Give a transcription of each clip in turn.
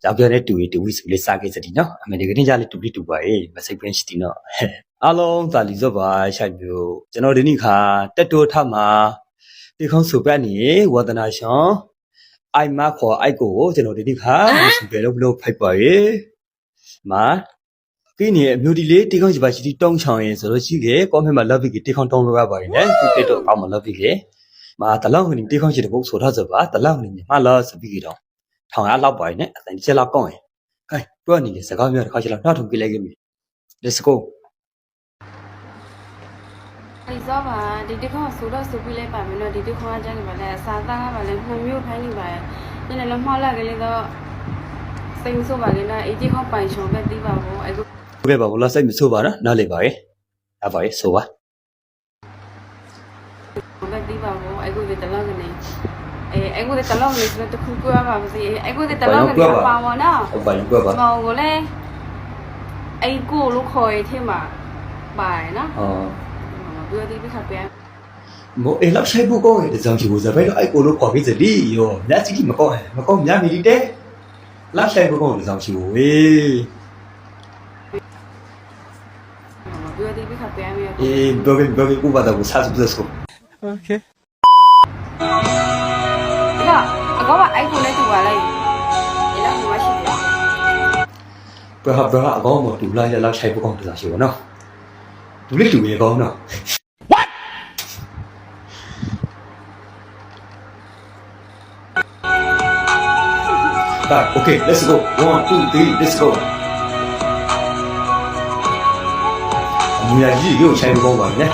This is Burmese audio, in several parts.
ကြောက်ပြတဲ့တူရီတူဝီဆိုလေးစားခဲ့စတီနော်အမေဒီကနေ့ကြလေးတူပြီးတူပါရဲ့မစိတ်ပင်းစတီနော်အားလုံးသာလီစောပါရှိုက်မျိုးကျွန်တော်ဒီနေ့ခါတက်တိုးထမှာဒီခေါင်းစုပတ်နေဝဒနာရှောင်းအိုင်မခေါ်အိုက်ကိုကျွန်တော်ဒီနေ့ခါစုပဲလို့ဖိုက်ပါရဲ့မာကိနေအမျိုးဒီလေးဒီခေါင်းရှိပါရှိတီတုံးချောင်းရင်ဆိုလို့ရှိခဲ့ကောမန့်မှာလက်ပြီးဒီခေါင်းတုံးလို့ရပါရဲ့နော်ဒီတက်တော့အောင်မလက်ပြီးခဲ့မာတလောက်ဝင်ဒီခေါင်းရှိတဲ့ဘုတ်ဆိုထားစပါတလောက်ဝင်မလားစပြီးတော့ထောင်ရလောက်ပါရဲ့အတန်ချက်လောက်ကောင်းရင်ဟဲ့တွက်နေလေစကားပြောတဲ့ခါကျတော့နောက်ထုံပြလိုက်ခဲ့ပြီ let's go ဒီစောပါဒီတစ်ခေါက်ဆိုတော့ဆိုပြီးလိုက်ပါမယ်နော်ဒီတစ်ခေါက်ကကျနေပါလဲစာသားကပါလဲမှုမျိုးခိုင်းနေပါရဲ့ဒီလည်းမမှောက်လာကလေးတော့စိတ်ဆိုးပါလေနော်အေးဒီခေါက်ပိုင်ချုံပဲတီးပါဘောအဲ့ခုပဲပါဘောလားစိတ်မဆိုးပါနော်နားလေပါရဲ့ဒါပါရဲ့ဆိုပါပဲတီးပါဘောအဲ့ကိုတလောက်ကနေအဲ့ကိုတလောက်နေဆိုတော့ခုကွာပါမစီအဲ့ကိုတလောက်ကနေပါဘောနော်ဟုတ်ပါရင်ကွာပါမောင်ကိုလည်းအဲ့ကိုလို့ခေါ်ရထဲမှာပါနော်ပြောဒီပြခပြန်မို့အဲ့လောက်ဆိုင်ဖို့ကောရဲ့ကြောင်ချီကိုဇပဲတော့အဲ့ကိုလို့ခေါ်ပြီးစလီရောလက်စီမကောင်းမကောင်းများမီတဲ့လောက်ဆိုင်ဖို့ကောကြောင်ချီကိုဝေးပြောဒီပြခပြန်မြေအေးပြောပြီးဥပဒါကိုစားစုစကိုโอเคဒါအကောအဲ့ကိုလည်းတူပါလိုက်ဒီလောက်မရှိဘူးဘရာအကောမတူလိုက်လောက်ဆိုင်ဖို့ကောကြောင်ချီဘောနော်တူလေးတူရေကောင်းနော်Okay, let's go. 1, 2, 3, let's go. အမြဲကြီးရုပ်ဆိုင်ပေါင်းပါနဲ့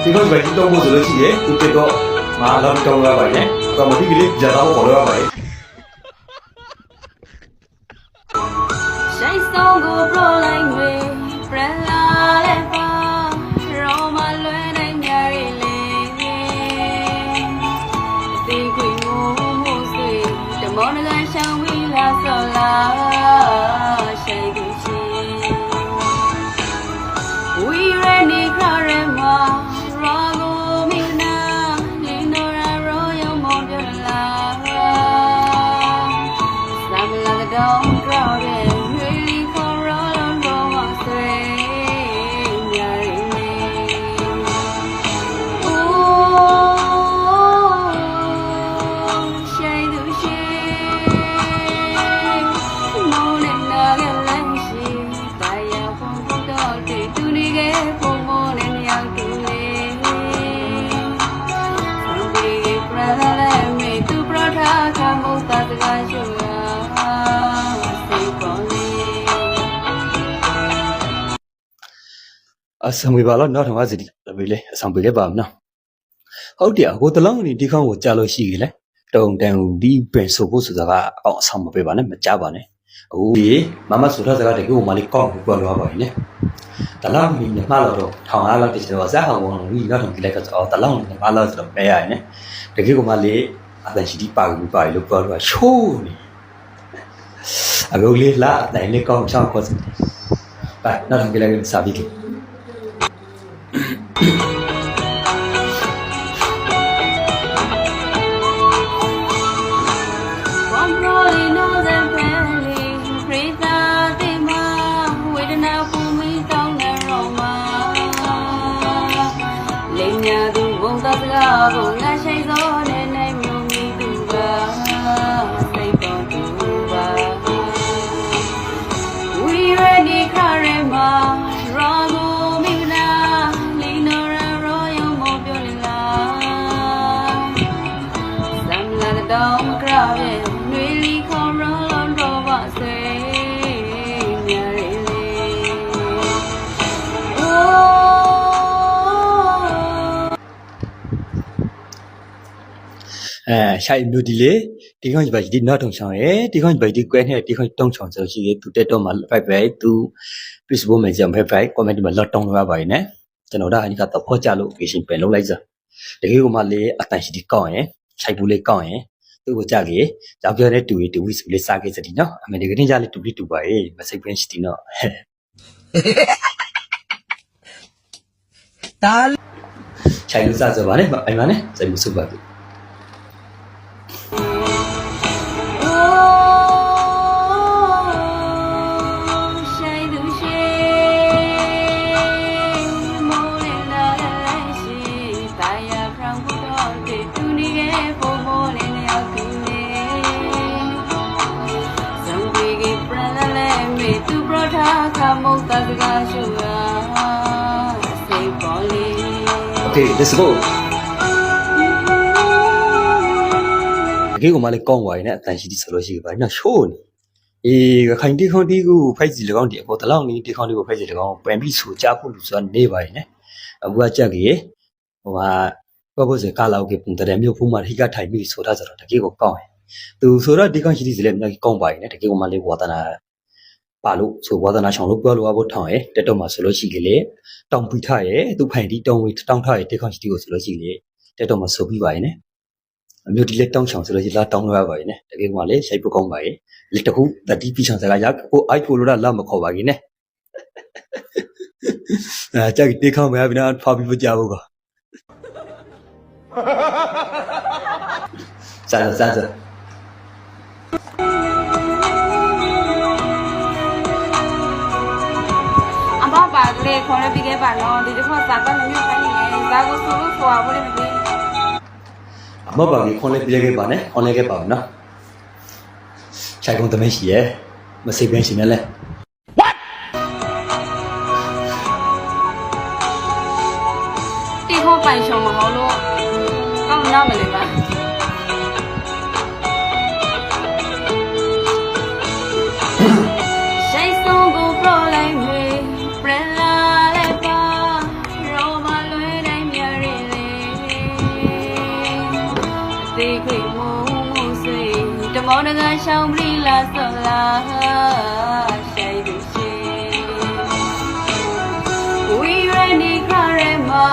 ဒီတော့ပဲဒီတော့မို့ဆိုလို့ရှိရဲ့ဒီကတော့မအားလုံးတောင်းရပါနဲ့ကမ္ဘာကြီးကလေးကြာတော့ပေါ်ရပါရဲ့ရှိုင်းဆောင်ကိုပရိုလိုက်တွေဖရလာတဲ့ပါရောမလွယ်နိုင်ကြရလေဒီခွေမို့မောင်ကရှောင်းဝီလာဆောလာရှိုင်ကိုရှိဝီရနေခရမရာကိုမီနာလင်းတော်ရောရောမောင်ပြောလာစမ်းလာတော့ကြောက်တဲ့ရွေလီခေါ်ရောလုံးတော့မဆွေညာရင်းနေအိုးရှိုင်သူရှိအဆံဝေပါတော့နောက်ထပ်စီတပီလေအဆောင်ပေးလိုက်ပါမနော်ဟုတ်တယ်အခုတလုံးနေဒီခေါင်းကိုကြာလို့ရှိကြီးလေတုံတန်ဒီပင်ဆိုဖို့ဆိုတာကအအောင်အဆောင်မပေးပါနဲ့မကြပါနဲ့အခုဒီမမဆိုထားစကားတကယ်ကိုမလေးကောက်ပြီးပြောလို့ရပါရင်လေတလောက်နေမှတော့ထောင်အားလောက်တချင်တော့ဇက်ဟောင်းဝင်ပြီးနောက်ထပ်ကြည့်လိုက်တော့တလောက်နေမှလောက်ဆိုတော့မဲရရင်လေတကယ်ကိုမလေးအတန်ရှိဒီပါပြီးပါလို့ပြောလို့ချိုးနေအခုလေးလာအတိုင်းလေးကောင်းချောင်းခေါ်စတယ်ပါနောက်ထပ်ကြည့်လိုက်စာပြီးဘုံငါရှိသောနဲ့နိုင်မျိုးမီသူပါစိတ်ပေါ်သူပါဝီရဒီခရမရာဂိုမီနာလီနိုရာရောယမောပြောလလာစမ်းလာတော့မကြရဲ့နွေလီခေါ်ရောလုံးတော့ပါစေညာရီလေအိုရှိုင်မျိုးဒီလေဒီခေါင်းကြီးပါဒီနောက်ထုံချောင်းရဲ့ဒီခေါင်းကြီးပါဒီကွဲနဲ့ဒီခေါင်းတုံးချောင်းဆိုရှိရဲ့သူတက်တော့မှဖိုက်ဖိုက်သူ Facebook မှာကြံဖိုက်ဖိုက် comment မှာလော့တောင်းလုပ်ရပါရင်ကျွန်တော်ဒါအနိကတော့ဖော်ကြလို့ patient ပဲလုပ်လိုက်စတကယ်ကိုမှလေအတန်ရှိဒီကောင်းရင်ရှိုက်ဘူးလေးကောင်းရင်သူ့ကိုကြကြီးကြောက်ပြတဲ့တူရီတူဝီဆိုလေးစားခဲ့စတီနော်အမေဒီကနေ့ကြလေးတူပြီးတူပါရဲ့မစိတ်ပင်းရှိတီနော် ချိုင်လို့စားစပါနဲ့အိမ်မှာနဲ့စိတ်မဆုပ်ပါဘူး Okay let's go တကယ်ကိုမလေးကောင်းပါရဲ့နဲ့အတန်ရှိသည်ဆိုလို့ရှိပါနော်ရှိုးနေအေးခိုင်တီခွန်တီကိုဖိုက်စီ၎င်းဒီအပေါ်တလောက်နေတီခွန်တီကိုဖိုက်စီ၎င်းပန်ပြီးဆိုကြဖို့လူဆိုတာနေပါရဲ့နဲ့အခုကကြက်ကြီးဟိုဟာဘဘစေကာလောက်ကေပုံတရမျိုးဖူးမှာဟိကထိုင်ပြီးဆိုတာဆိုတော့တကယ်ကိုကောင်းတယ်သူဆိုတော့ဒီကောင်ရှိသည်စလဲမြတ်ကောင်းပါရဲ့နဲ့တကယ်ကိုမလေးဝါသနာပါလို့ဆိုဝါသနာချောင်းလို့ပြောလို့အဖို့ထောင်းရဲ့တက်တော့မှဆိုလို့ရှိကြလေတောင်ပီထရဲ့သူဖိုင်တီတောင်ဝေးတောင်ထရဲ့ဒီကောင်ရှိသည်ကိုဆိုလို့ရှိလေတက်တော့မှဆိုပြီးပါရဲ့နဲ့အမျိုးဒီလက်တောင်းချောင်ဆိုလို့ရှိလာတောင်းရပါရဲ့နဲ့တကယ်ကလည်းရှိုက်ပကောင်းပါရဲ့လက်တခုတတိပိချောင်စကားရကိုအိုက်ကိုလိုလာမခေါ်ပါကြီးနဲ့အဲကြက်တေခေါင်းမရပြီနော်ဖာပြီးမကြဘူးကွာစားအမပါလေခေါ်ရပြီးခဲ့ပါနော်ဒီတစ်ခါစားကလည်းမျိုးခိုင်းနေဒါကိုဆိုလို့ခေါ်ပါလို့မသိ အမပါကြီးခွန်လေးပြေးခဲ့ပါနဲ့ခွန်လေးခဲ့ပါနော်ချိုင်ကုန်သမီးရှိရဲ့မစိပ်ပင်းရှင်နဲ့လဲ ဒီခေါ်ပိုင်ရှောင်းမဟုတ်လို့ကောင်းနားမလဲပါရှိုင်းဆုံးကိုပရောလိုက်မေပရလာလေပါရောမလွေတိုင်းမြရီလေဒီခွေမုံဆွေတမောတကရှောင်းပြီးလာဆောလာရှိုင်းသူရှိဝီရနီခရဲမှာ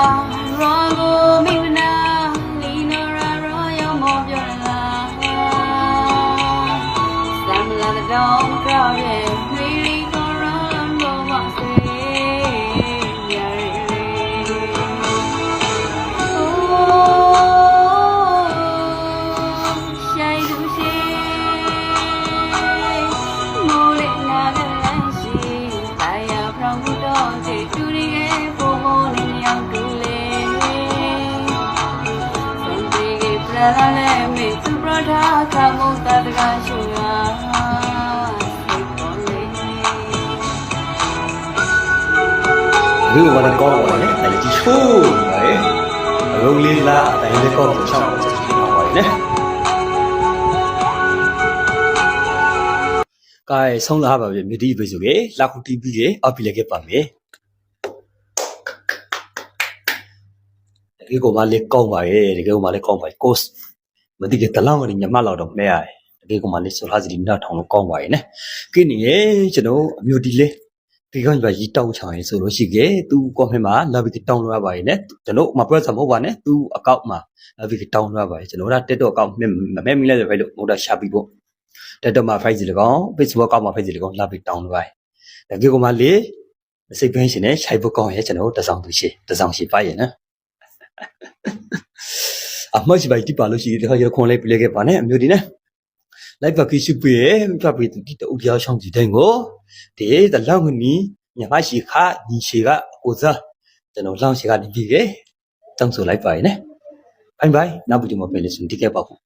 ရောကိုမိမနာလီနိုရာရောယောမောပြောလာစမ်းလာတော့ကြောက်ရဲ့မီလီကိုရောလောမဆွေရရီရှိုင်းသူရှိမိုးလေးနာလန်းရှိတရားပြောင်းဖို့တော့ဒီတူရီရဲ့ပုံပုံလေးရောက်တူလေစံဒီကပရလာနဲ့မေသူပရထာခမုတ်တတကရှူရာစိတ်ပေါ်လေ ဒီဝါလည်းကောင်းပါရဲ့အဲ့ဒီချိုးပါရဲ့အလုံးလေးလားအတိုင်းလေးကောင်းချောင်းပါရဲ့နဲ့ကဲဆုံးလာပါပြီမြဒီပဲဆိုကေလာခုတီးပြီးလေအပီလည်းခဲ့ပါမယ်တကယ်ကိုမလေးကောင်းပါရဲ့တကယ်ကိုမလေးကောင်းပါရဲ့ကိုစ်မတိကတလောင်းကနေညမလောက်တော့မဲရတယ်တကယ်ကိုမလေးဆိုလာစီဒီနောက်ထောင်လို့ကောင်းပါရဲ့နဲ့ကိနေရဲ့ကျွန်တော်အမျိုးဒီလေဒီကောင်ကရီတောင်းချောင်းရင်ဆိုလို့ရှိကေသူကောမင်းမှာလာပြီးတောင်းရပါရဲ့နဲ့ကျွန်တော်မပြောစမဟုတ်ပါနဲ့သူအကောက်မှာလာပြီးတောင်းရပါရဲ့ကျွန်တော်ကတက်တော့အကောက်မဲမီလဲပဲလို့မို့တာရှာပြီးပေါ့တက်တော့မှာ fight စီလကောင် Facebook ကောက်မှာ fight စီလကောင်လာပြီးတောင်းရပါရဲ့တကယ်ကိုမလေးစိတ်ပင်းရှင်နဲ့ခြိုက်ဖို့ကောင်းရဲ့ကျွန်တော်တဆောင်သူရှိပါရဲ့နော်အမရှိပါတိပါလို့ရှိတယ်ခါရခွန်လေးပြလဲခဲ့ပါနဲ့အမျိုးဒီနဲ့လိုက်ပါကိစုပြေပြပေးတူတီတူပြောင်းချောင်းဒီတိုင်းကိုဒီတလောက်ငနီညမရှိခါညီရှိကကိုစားကျွန်တော်လောင်းရှိကနေပြီးခဲ့တောင်းဆိုလိုက်ပါရဲ့နဲ့ဘိုင်ဘိုင်နောက်ဗီဒီယိုမှာပြန်လည်ဆုံတိခဲ့ပါဦး